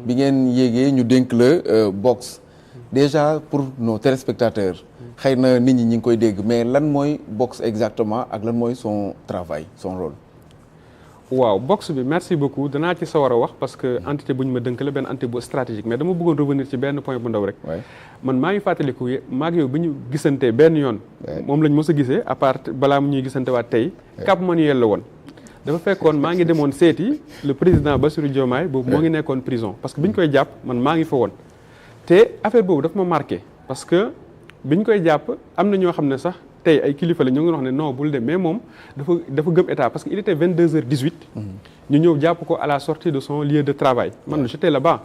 bi ngeen yéegee ñu dénk la boxe déjà pour nos téléspectateurs xëy na nit ñi ngi koy dégg mais lan mooy boxe exactement ak lan mooy son travail son rôle. waaw boxe bi merci beaucoup danaa ci sawar a wax parce que entité bu ñu ma dënk la benn entité bu stratégique mais dama bëggoon revenir ci benn point bu ndaw rek. man maa ngi fàttaliku maag yow bi ñu gisantee benn yoon. moom lañ mos a gisee à part balaa mu ñuy gisante waat tey. Cap Manuel la woon. dafa fekkoon maa ngi demoon seeti le président Bassirou Diomaye boobu moo ngi nekkoon prison parce que bi ñu koy jàpp man maa ngi fa woon. te affaire boobu dafa ma marqué parce que bi ñu koy jàpp am na ñoo xam ne sax. tey ay kilifa la ñu ngi wax ne non bul dem mais moom dafa gëm état parce que il était 22h18. ñu ñëw jàpp ko à la sortie de son lieu de travail. man j'étais là-bas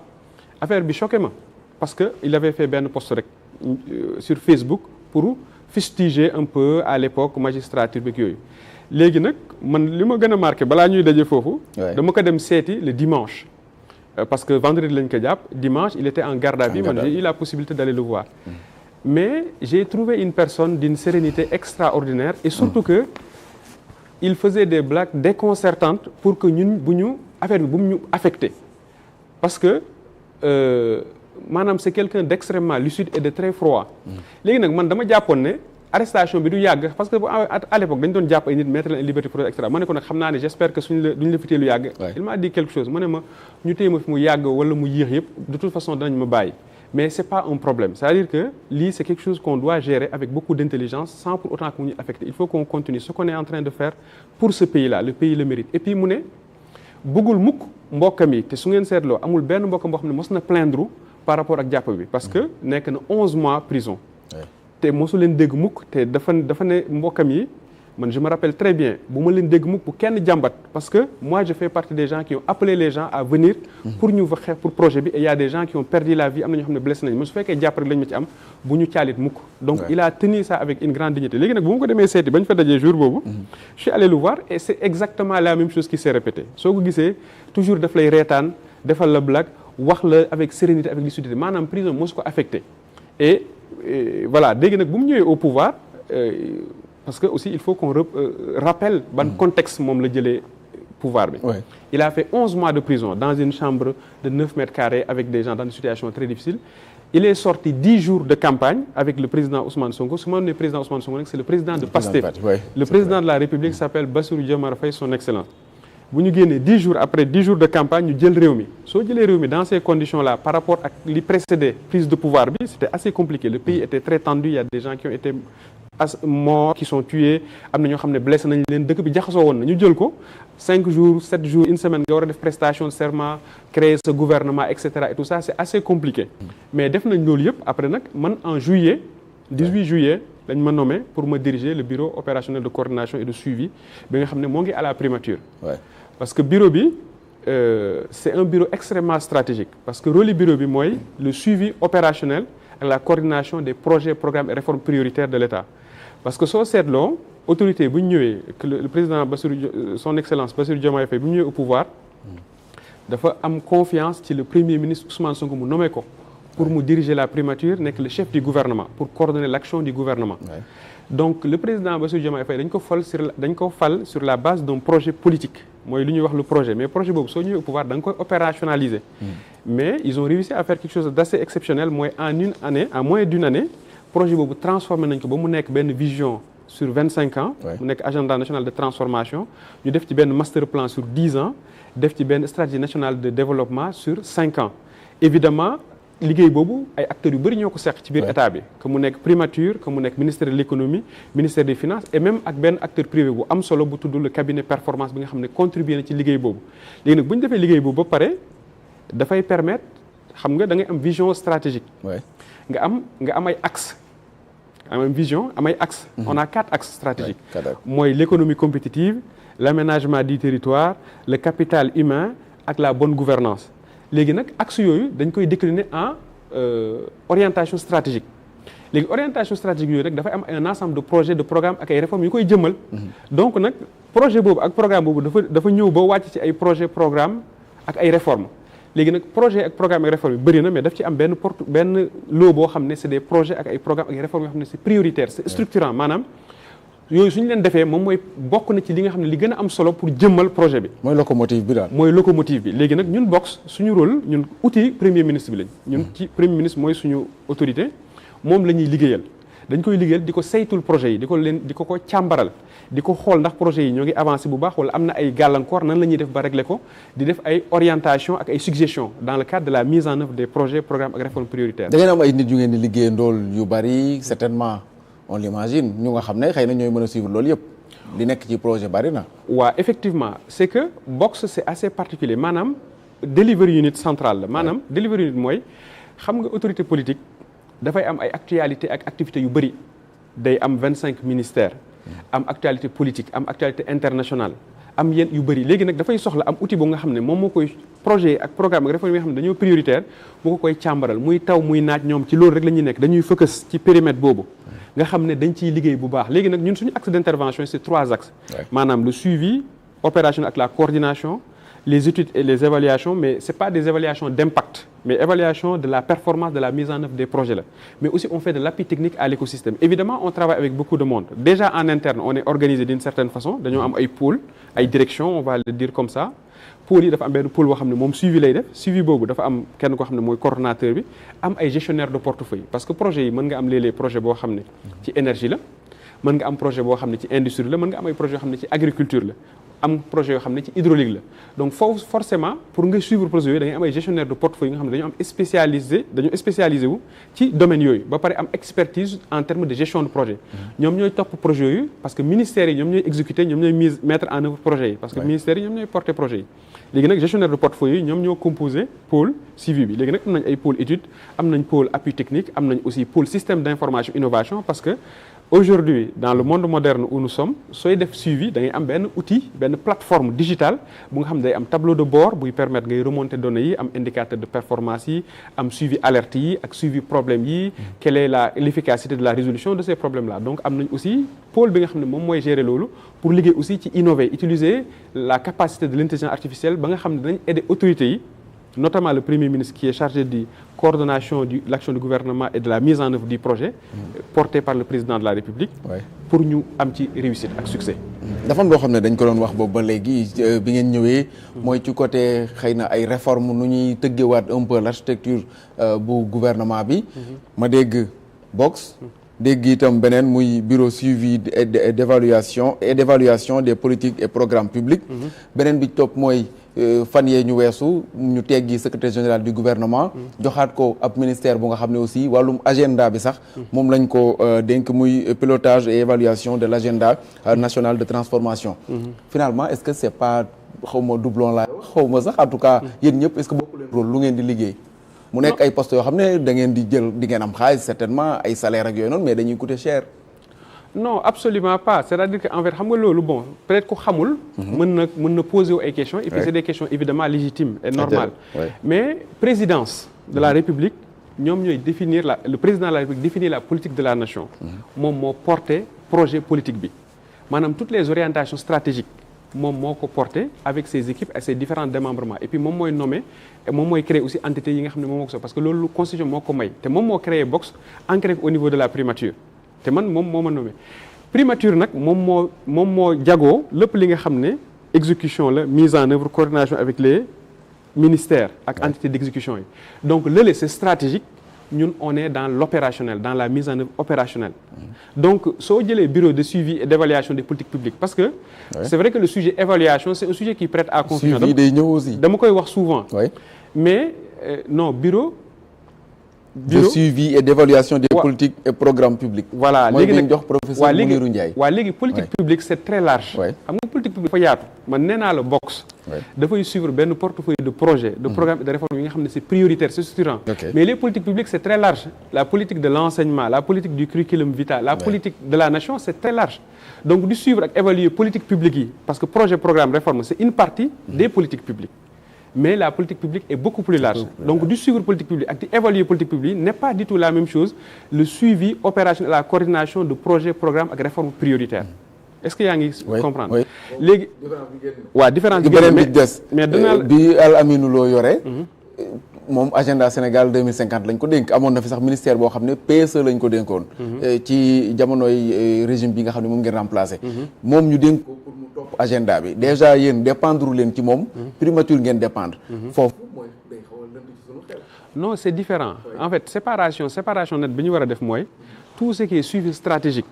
affaire bi choqué ma parce que il avait fait benn post rek sur Facebook pour fustiger un peu à l'époque magistrature beeg yooyu. léegi nag man li ma gën a marqué balaa ñuy daje foofu. dama ko dem seeti le dimanche. parce que vendredi lañ ko jàpp dimanche il était en garde à vue man j'ai eu la possibilité d'aller le voir. Mais j'ai trouvé une personne d'une sérénité extraordinaire et surtout que il faisait des blagues déconcertantes pour que ñun bu ñu affaire bi bu mu ñu affecté parce que maanaam c'est quelqu'un d'extrêmement lucide et de très froid. léegi nag man dama jàppoon ne arrestation bi du yàgg parce que à l'époque dañu doon jàpp ay nit mettre leen en liberté provisoire et cetera ma ne ko nag xam naa ne j'espère que duñu la fi téye lu yàgg. il m'a dit quelque chose mu ne ma ñu téye ma fi mu yàgg wala mu yéex yëpp de toute façon danañ ma bàyyi. Mais c'est pas un problème c'est-à-dire que lii c'est quelque chose qu'on doit gérer avec beaucoup d'intelligence sans pour autant que mu ñu affecté il faut qu'on continue ce qu'on est en train de faire pour ce pays-là le pays le mérite et puis mu ne bëggul mukk mbokkam yi te su ngeen seetloo amul benn mbokkam boo xam ne mos na plaindre par rapport ak jàpp bi parce que nekk na 11 mois prison te mosu leen dégg mukk te dafa ne mbokkam yi man je me rappelle très bien bu ma leen dégg mukk bu kenn jàmbat parce que moi je fais partie des gens qui ont appelé les gens à venir pour ñu xeex pour projet bi et il y a des gens qui ont perdu la vie am na ñoo xam ne blessé nañu man su fekkee jàpp rek lañu ma ci am bu ñu caalit mukk donc il a tenu ça avec une grande dignité léegi nag bu ma ko demee seeti ba ñu fa dajee jour boobu je suis allé le voir et c'est exactement la même chose qui s'est répétée soo ko gisee toujours daf lay reetaan defal la blague wax la avec sérénité avec lucidité maanaam prison mosu ko affecté et voilà léegi nag bu mu ñëwee au pouvoir parce que aussi il faut qu'on rappelle ban contexte moom la jëlee pouvoir bi. Il a fait 11 mois de prison dans une chambre de 9 mètres carrés avec des gens dans des situations très difficiles. Il est sorti 10 jours de campagne avec le président Ousmane Sonko. Su ma nee président Ousmane Sonko nag c'est le président de PASTEF. Le président de la République s'appelle Bassirou Diomaye Faye son excellence. bu ñu génnee 10 jours après 10 jours de campagne ñu jël réew mi soo jëlee réew mi dans ces conditions là par rapport ak li précédé prise de pouvoir bi c'était assez compliqué. Le pays était très tendu. Il y a des gens qui ont été morts qui sont tués am na ñoo xam ne blessé nañ leen dëkk bi jaxasoo woon na ñu jël ko 5 jours 7 jours une semaine nga war a def prestation de serment créer ce gouvernement et cetera et tout ça c'est assez compliqué mais def nañ loolu yëpp après nag man en juillet 18 juillet lañ ma nommé pour me diriger le bureau opérationnel de coordination et de suivi bi nga xam ne moo ngi à la primature parce que bureau bi c'est un bureau extrêmement stratégique parce que rôle bureau bi mooy le suivi opérationnel ak la coordination des projets programmes et réformes prioritaires de l'État parce que soo seetloo autorité bu ñu ñëwee que le président Bassirou son excellence Bassirou Diomaye Faye bu ñu ñëwee au pouvoir dafa am confiance ci le premier ministre Ousmane Sonko mu nommé ko pour mu diriger la primature nekk le chef du gouvernement pour coordonner l'action du gouvernement donc le président Bassirou Diomaye Faye dañ ko fal sur la base d'un projet politique mooy lu ñuy wax le projet mais projet boobu soo ñëwee au pouvoir da nga koy opérationnaliser mais ils ont réussi à faire quelque chose d'assez exceptionnel mooy en moins d'une année projet boobu transformé nañ ko ba mu nekk benn vision sur 25 ans mu nekk agenda national de transformation ñu def ci benn master plan sur 10 ans def ci benn stratégie nationale de développement sur 5 ans évidemment liggéey boobu ay acteurs yu bëri ñoo ko seq ci biir état bi que mu nekk primature que mu nekk ministère de l'économie ministère des finances et même ak benn acteur privé bu am solo bu tudd le cabinet performance bi nga xam ne contribué na ci liggéey boobu léegi nag bu ñu defee liggéey boobu ba pare dafay permettre xam nga da ngay am vision stratégique nga am ay axes am vision am ay axes on a 4 axes stratégiques mooy l'économie compétitive l'aménagement du territoire le capital humain ak la bonne gouvernance léegi nag axes yooyu dañ koy décliner en orientation stratégique léegi orientation stratégique yooyu nag dafay am un ensemble de projets de programmes ak ay réformes yu koy jëmmal donc nag projet boobu ak programme boobu dafa ñëw ba wàcc ci ay projet programme ak ay réformes léegi nag projet ak programme ak réforme yi bëri na mais daf ci am benn lot boo xam ne c'est des projets ak ay programmes ak ay réformes yoo xam ne c'est prioritaire c'est structurant maanaam yooyu suñu leen defee moom mooy bokk na ci li nga xam ne li gën a am solo pour jëmmal projet bi. mooy locomotive bi daal. mooy locomotive bi léegi nag ñun box suñu rôle ñun outil premier ministre bi lañ. ñun ci premier ministre mooy suñu autorité moom la ñuy liggéeyal dañ koy liggéeyal di ko saytul projet yi di ko càmbaral di ko xool ndax projet yi ñoo ngi avancé bu baax wala am na ay gàllankoor nan la ñuy def ba régler ko di def ay orientation ak ay suggestions dans le cadre de la mise en œuvre des projets programmes ak réformes prioritaires. da ngeen am ay nit yu ngeen di liggéeyandool yu bari certainement on l'imagine ñu nga xam ne xëy na ñooy mën a suivre loolu yëpp li nekk ci projet bari na. waaw effectivement c'est que box c'est assez particulier maanaam delivery unit central la maanaam delivery unit mooy xam nga autorité politique dafay am ay actualité ak activités yu bari day am 25 ministères. am actualité politique am actualité internationale am yenn yu bëri léegi nag dafay soxla am outil boo nga xam ne moom moo koy projet ak programme ak réforme yi nga xam ne dañoo prioritaire moo ko koy càmbaral muy taw muy naaj ñoom ci loolu rek la ñuy nekk dañuy focus ci périmètre boobu nga xam ne dañ ciy liggéey bu baax léegi nag ñun suñu axe d'intervention c'est 3 axes maanaam le suivi opérationnel ak la coordination les études et les évaluations mais c'est pas des évaluations d'impact mais évaluation de la performance de la mise en œuvre des projets là mais aussi on fait de l'appui technique à l'écosystème évidemment on travaille avec beaucoup de monde déjà en interne on est organisé d'une certaine façon dañoo am ay pôles ay directions on va le dire comme ça pôles yi dafa am benn pôle boo xam ne moom suivi lay def suivi boobu dafa am kenn koo xam ne mooy coordonnateur bi am ay gestionnaires de portefeuille parce que projet yi mën nga am léeg-léeg projet boo xam ne ci énergie la mën nga am projet boo xam ne ci industrie la mën nga am ay projets yoo xam ne ci agriculture la am projet yoo xam ne ci hydraulique la donc foofu forcément pour nga suivre projet yooyu da ngay am ay gestionnaire de portefeuille yi nga xam ne dañoo spécialisé wu ci domaine yooyu ba pare am expertise en termes de gestion de projet ñoom ñooy topp projet yooyu parce que ministères yi ñoom ñooy exécuter ñoom ñooy mettre en œuvre projet yi parce que ministères yi ñoom ñooy porter projet yi léegi nag gestionnaire de portefeuille yi ñoom ñoo composé pôle suivi bi léegi nag am nañ ay pôle étude am nañ pôle appui technique am nañ aussi pôle système d'information innovation parce que aujourd'hui dans le monde moderne où nous sommes sooy def suivi da ngay am benn outil benn plateforme digitale bu nga xam ne day am tableau de bord buy permettre ngay remonter données yi am indicateur de performance yi am suivi alerte yi ak suivi problème yi quelle est l'efficacité de la résolution de ces problèmes là donc am nañ aussi pôle bi nga xam ne moom mooy gérer loolu pour liggéey aussi ci innover utiliser la capacité de l'intelligence artificielle ba nga xam ne dinañ aider autorités yi notamment le Premier ministre qui est chargé de coordination de l'action du gouvernement et de la mise en œuvre du projet porté par le président de la République pour ñu am ci réussite ak succès. dafa am loo xam ne dañ ko doon wax boobu ba léegi bi ngeen ñëwee mooy ci côté xëy na ay réformes nu ñuy tëggewaat un peu l'architecture bu gouvernement bi ma dégg box dégg itam beneen muy bureau suivi et d'évaluation des politiques et programmes publics beneen bi topp mooy fan yee ñu weesu ñu teggi secrétaire général du gouvernement joxaat ko ab ministère bu nga xam ne aussi wàllum agenda bi sax moom lañ ko dénk muy pilotage et évaluation de l'agenda national de transformation finalement est-ce que c'est pas xawma doublon la xawma sax en tout cas yéen ñëpp est-ce que bokku leen rôle lu ngeen di liggéey mu nekk ay postes yoo xam ne da ngeen di jël di ngeen am xaalis certainement ay salaire ak yooyu noonu mais dañuy coûter cher. non absolument pas c'est-à-dire que en fait xam nga loolu bon peut-être ku xamul. mën na poser wu ay questions. et puis c'est des questions évidemment légitimes et normales. mais présidence de la République ñoom ñooy définir le président de la République définir la politique de la nation. moom moo porter projet politique bi maanaam toutes les orientations stratégiques. moom moo ko porté avec ses équipes et ses différents démembrements et puis moom mooy nommé moom mooy créé aussi entité yi nga xam ne moom moo ko parce que loolu constitution moo ko may te moom moo créé box ancré au niveau de la primature te man moom moo ma nommé primature nag moom moo jagoo lépp li nga xam ne exécution la mise en œuvre coordination avec les ministères ak entité d'exécution yi donc lële c'est stratégique ñun on est dans l'opérationnel dans la mise en œuvre opérationnelle donc soo jëlee bureau de suivi et d'évaluation des politiques publiques parce que c'est vrai que le sujet évaluation c'est un sujet qui prête à confusion suivi day ñëw aussi dama koy wax souvent mais non bureau de suivi et d'évaluation des politiques et programmes publics voilà léegi nag jox professeur Mounirou Ndiaye waaw léegi politique publique c'est très large xam nga politique publique dafa yaatu man nee naa la box dafay suivre benn portefeuille de projet de programme et de réforme yi nga xam ne c'est prioritaire c'est structurant mais les politiques publiques c'est très large la politique de l'enseignement la politique du curriculum vitae la politique de la nation c'est très large donc di suivre ak évaluer politique publique yi parce que projet programme réforme c'est une partie des politiques publiques mais la politique publique est beaucoup plus large donc di suivre politique publique ak di évaluer politique publique n'est pas du tout la même chose le suivi opérationnel la coordination de projets programmes ak réformes prioritaires est-ce que yaa ngi comprendre léegi waaw différence bi beneen bi des mais danaa bi Al Aminou Lo yore moom agenda Sénégal 2050 lañ ko dénk amoon na fi sax ministère boo xam ne PSE lañ ko dénkoon. ci jamonoy régime bi nga xam ne moom ngeen remplacé. moom ñu dénk ko pour mu topp agenda bi déjà yéen dépendre leen ci moom. primature ngeen dépendre. foofu mooy day xaw a lënd ci sunu xel. non c'est différent en fait séparation net bi ñu war a def mooy tout ce qui est suivi stratégique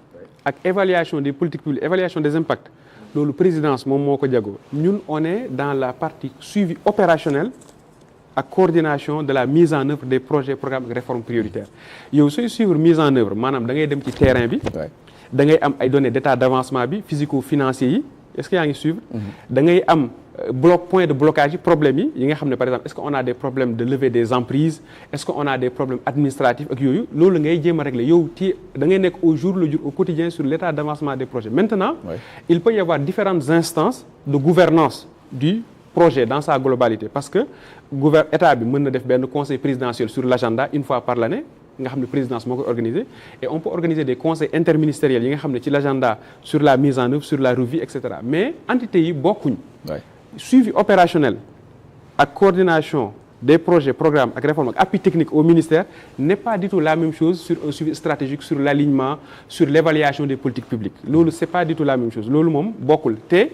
ak évaluation des politiques publiques évaluation des impacts. loolu présidence moom moo ko jagoo ñun on est dans la partie suivi opérationnel ak coordination de la mise en œuvre des projets programmes ak réformes prioritaires yow sooy suivre mise en œuvre maanaam da ngay dem ci terrain bi da ngay am ay données d'état d'avancement bi physico-financier yi est-ce que yaa ngi suivre da ngay am point de blocage yi problème yi nga xam ne par exemple est-ce que on a des problèmes de levée des emprises est-ce que on a des problèmes administratifs ak yooyu loolu ngay jéem a régler yow da ngay nekk au jour le jour au quotidien sur l'état d'avancement des projets maintenant il peut y avoir différentes instances de gouvernance du projet dans sa globalité parce que état bi mën na def benn conseil présidentiel sur l'agenda une fois par l'année nga xam ne présidence moo koy organiser et on peut organiser des conseils interministériels yi nga xam ne ci l'agenda sur la mise en œuvre sur la revue etc mais entités yi bokkuñ suivi opérationnel ak coordination des projets programmes ak réformes ak appui technique au ministère n'est pas du tout la même chose sur un suivi stratégique sur l'alignement sur l'évaluation des politiques publiques loolu c'est pas du tout la même chose loolu moom bokkul te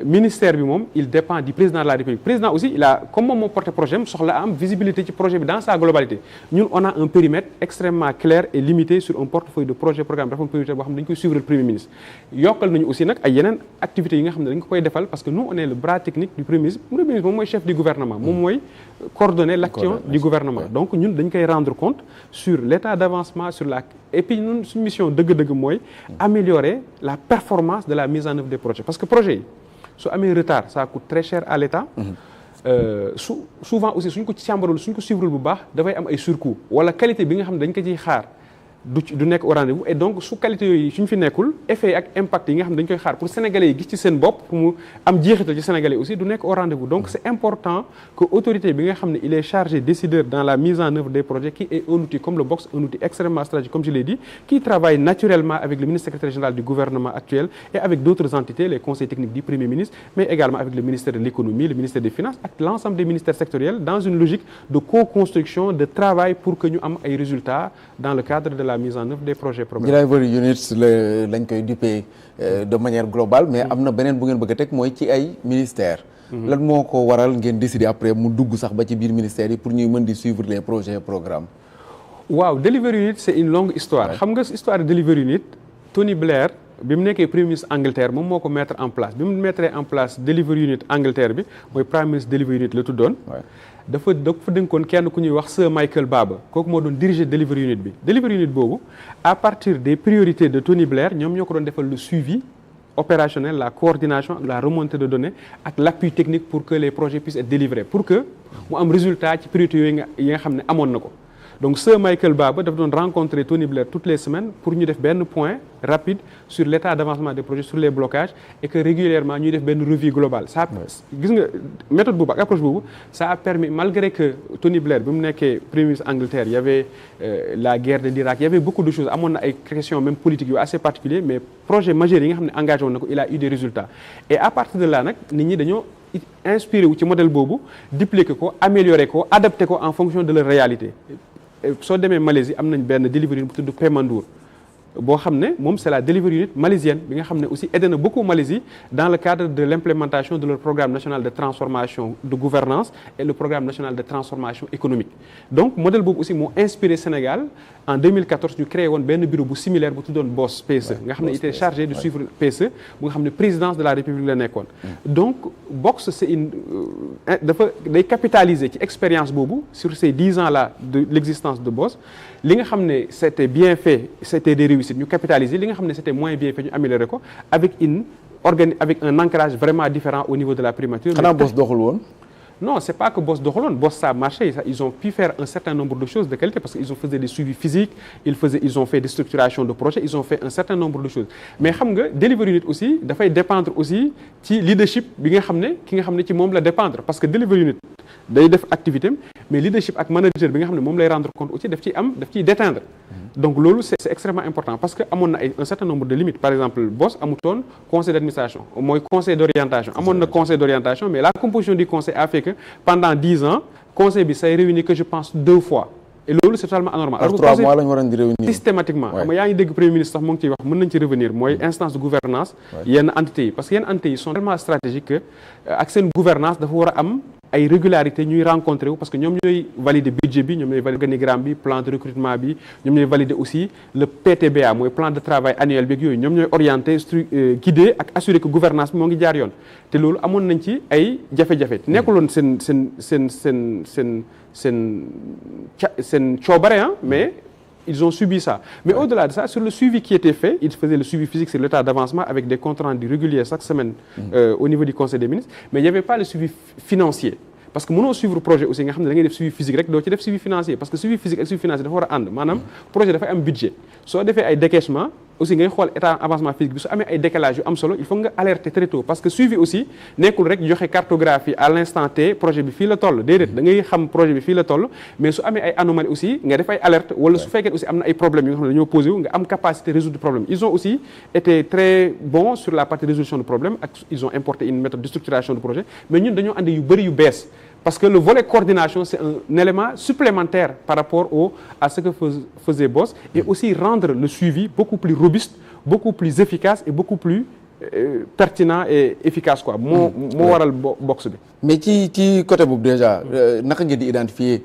ministère bi moom il dépend du président de la République président aussi il a comme moom moo porté projet am soxla am visibilité ci projet bi dans sa globalité ñun on a un périmètre extrêmement clair et limité sur un portefeuille de projet programme réforme prioritaire boo xam ne dañu koy suivre le premier ministre yokkal nañu aussi nag ay yeneen activités yi nga xam ne dañ ko koy defal parce que nous on est le bras technique du premier ministre moom mooy chef du gouvernement moom mooy coordonner l'action du gouvernement donc ñun dañ koy rendre compte sur l'état d'avancement sur la et puis ñun suñu mission dëgg-dëgg mooy améliorer la performance de la mise en œuvre des projets parce que projet yi su amee retard ça coûte très cher à l'État souvent aussi suñ ko càmbarul suñ ko suivrul bu baax dafay am ay surcoût wala qualité bi nga xam ne dañ ko ciy xaar du nekk au rendez-vous et donc su qualité yooyu suñ fi nekkul effet ak impact yi nga xam ne dañ koy xaar pour sénégalais yi gis ci seen bopp pour mu am jeexital ci sénégalais aussi du nekk au rendez-vous donc c'est important que autorité bi nga xam ne il est chargé décideur dans la mise en œuvre des projets qui est un outil comme le BOX un outil extrêmement stratégique comme je l'ai dit qui travaille naturellement avec le ministre secrétaire général du gouvernement actuel et avec d'autres entités les conseils techniques du premier ministre mais également avec le ministère de l'économie le ministère des finances ak l'ensemble des ministères sectoriels dans une logique de co-construction de travail pour que ñu am ay résultats dans le cadre de la mise en œuvre des projets programmes. Delivery units lañ koy duppee de manière globale mais am na beneen bu ngeen bëgg a teg mooy ci ay ministères. lan moo ko waral ngeen décider après mu dugg sax ba ci biir ministères yi pour ñuy mën di suivre les projets et programmes. waaw Delivery unit c'est une longue histoire. xam nga histoire de Delivery unit Tony Blair bi mu nekkee premier ministre Angleterre moom moo ko mettre en place bi mu mettre en place Delivery unit Angleterre bi mooy prime ministre Delivery unit la tuddoon. dafa dénkoon kenn ku ñuy wax Sir Michael Barber kooku moo doon diriger Delivery unit bi Delivery unit boobu à partir des priorités de Tony Blair ñoom ñoo ko doon defal le suivi opérationnel la coordination la remontée de données ak l'appui technique pour que les projets puissent être délivrés pour que mu am résultat ci priorités yooyu yi nga xam ne amoon na ko donc Sir Michael Barber dafa doon rencontrer Tony Blair toutes les semaines pour ñu def benn point rapide sur l'état d'avancement des projets sur les blocages et que régulièrement ñuy def benn revue globale ça gis nga méthode boobu ak approche boobu ça a permis malgré que Tony Blair bi mu nekkee premier ministre Angleterre il y avait la guerre de l'Irak il y avait beaucoup de choses amoon na ay questions même politiques yu assez particuliers mais projet majeur yi nga xam ne engagé woon na ko il a eu des résultats et à partir de là nag nit ñi dañoo inspiré wu ci modèle boobu dupliquer ko améliorer ko adapter ko en fonction de leur réalité soo demee Malaisie am nañ benn delivery bu tudd Pemandur boo xam ne moom c'est la delivery unit malaisienne bi nga xam ne aussi aidé na beaucoup Malaisie dans le cadre de l'implémentation de leur programme national de transformation de gouvernance et le programme national de transformation économique donc modèle boobu aussi moo inspiré Sénégal en 2014 ñu créé woon benn bureau bu similaire bu tuddoon BOS PSE nga xam ne était chargé de suivre PSE bu nga xam ne présidence de la République la nekkoon donc BOX c'est une day capitaliser ci expérience boobu sur ces 10 ans là de l'existence de BOS li nga xam ne c'était bien fait c'était des réussites ñu capitaliser li nga xam ne c'était moins bien fait ñu améliorer ko avec un ancrage vraiment différent au niveau de la primature. xanaa BOS doxul woon. Non, c'est pas que BOS doxaloon BOS ça a marché ils ont pu faire un certain nombre de choses de qualité parce que ils ont fait des suivis physiques ils ont fait des structurations de projets ils ont fait un certain nombre de choses mais xam nga Delivery unit aussi dafay dépendre aussi ci leadership bi nga xam ne ki nga xam ne ci moom la dépendre parce que Delivery unit day def activité mais leadership ak manager bi nga xam ne moom lay rendre compte aussi daf ciy déteindre donc loolu c'est extrêmement important parce que amoon na un certain nombre de limites par exemple BOS amutoon conseil d'administration mooy conseil d'orientation amoon na conseil d'orientation mais la composition du conseil a fait que pendant 10 ans conseil bi say réunir que je pense 2 fois et loolu c'est totalement anormal. alors 3 mois la ñu waroon di réunir systématiquement xam nga yaa ngi dégg premier ministre sax mu ngi ciy wax mën nañ ci revenir mooy instance de gouvernance yenn entités yi parce que yenn entités yi sont tellement stratégiques que ak seen gouvernance dafa war a am ay régularité ñuy rencontré wu parce que ñoom ñooy valider budget bi ñoom ñooy valider organigramme bi plan de recrutement bi ñoom ñooy valider aussi le PTBA mooy plan de travail annuel bi ak yooyu ñoom ñooy orienté guider ak assurer que gouvernance bi moo ngi jaar yoon te loolu amoon nañ ci ay jafe-jafe nekkuloon seen coobare mais ils ont subi ça mais au-delà de ça sur le suivi qui était fait ils faisaient le suivi physique sur l'état d'avancement avec des comptes rendus réguliers chaque semaine au niveau du conseil des ministres mais il n'y avait pas le suivi financier parce que mënoo suivre projet aussi nga xam ne da ngay def suivi physique rek doo ci def suivi financier parce que suivi physique ak suivi financier dafa war a ànd maanaam projet dafay am budget soo defee ay décaissement aussi ngay xool état avancement physique bi su amee ay décalage yu am solo il faut nga alerter très tôt parce que suivi aussi nekkul rek joxe cartographie à l'instant T projet bi fii la toll déedéet da ngay xam projet bi fii la toll mais su amee ay anomalies aussi nga def ay alerte wala su fekkee aussi am na ay problèmes yu nga xam ne dañoo posé wu nga am capacité résoudre problème ils ont aussi été très bons sur la partie résolution de problème ak ils ont importé une méthode de structuration de projet mais ñun dañoo andi yu bëri yu bees parce que le volet coordination c'est un élément supplémentaire par rapport à ce que faisait BOS et aussi rendre le suivi beaucoup plus robuste beaucoup plus efficace et beaucoup plus pertinent et efficace quoi moo waral box bi mais ci côté boobu déjà naka ngeen di identifier